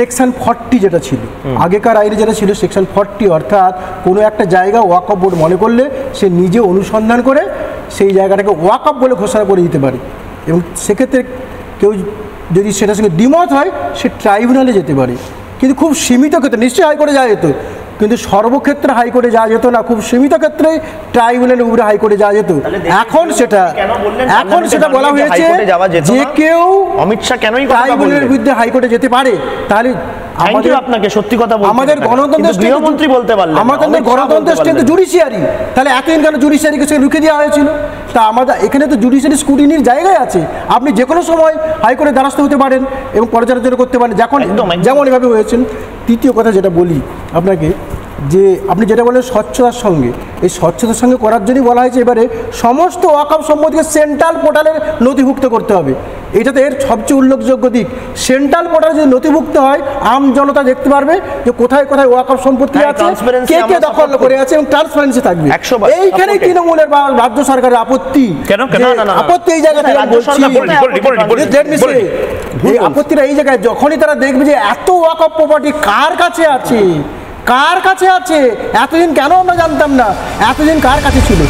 Section 40 যেটা ছিল আগেকার আইনে যেটা ছিল সেকশন 40, অর্থাৎ কোনো একটা জায়গা ওয়াকফ বোর্ড মনে করলে সে নিজে অনুসন্ধান করে সেই জায়গাটাকে ওয়াকফ বলে ঘোষণা করে দিতে পারে, এবং সেক্ষেত্রে কেউ যদি সেটার সঙ্গে দ্বিমত হয় সে ট্রাইব্যুনালে যেতে পারে। কিন্তু খুব সীমিত ক্ষেত্রে নিশ্চয়ই হাইকোর্টে যাওয়া যেত, কিন্তু সর্বক্ষেত্রে হাইকোর্টে যাওয়া যেত না, খুব সীমিত ক্ষেত্রে ট্রাইব্যুনালের উপরে হাইকোর্টে যাওয়া যেত। এখন সেটা বলা হয়েছে যে কেউ অমিত শাহ কেনই ট্রাইব্যুনালের বিরুদ্ধে হাইকোর্টে যেতে পারে। তাহলে আপনাকে সত্যি কথা বলতে আমাদের গণতন্ত্রের গৃহমন্ত্রী বলতে পারলেন, আমাদের গণতন্ত্রের কিন্তু জুডিশিয়ারি, তাহলে এতদিন কেন জুডিশিয়ারিকে সেখানে রুখে দেওয়া হয়েছিল? তা আমাদের এখানে তো জুডিশিয়ারি স্ক্রুটিনির জায়গায় আছে, আপনি যে কোনো সময় হাইকোর্টে দ্বারস্থ হতে পারেন এবং পর্যালোচনা করতে পারেন যেমন এভাবে হয়েছেন। তৃতীয় কথা যেটা বলি আপনাকে, যে আপনি যেটা বলেন স্বচ্ছতার সঙ্গে, এই স্বচ্ছতার সঙ্গে করার জন্যই বলা হয়েছে এবারে সমস্ত ওয়াকফ সম্পত্তিকে সেন্ট্রাল পোর্টালে নথিভুক্ত করতে হবে। এটা তো এর সবচেয়ে উল্লেখযোগ্য দিক। সেন্ট্রাল পোর্টালে যদি নথিভুক্ত হয় আম জনতা দেখতে পারবে যে কোথায় কোথায় ওয়াকফ সম্পত্তি আছে, কে কে দখল করে আছে, এবং ট্রান্সপারেন্সি থাকবে। এইখানেই তৃণমূলের বা রাজ্য সরকারের আপত্তি। আপত্তি এই জায়গায় এই আপত্তিটা এই জায়গায়, যখনই তারা দেখবে যে এত ওয়াকফ প্রপার্টি কার কাছে আছে, এতদিন কেন আমরা জানতাম না, এতদিন কার কাছে ছিল।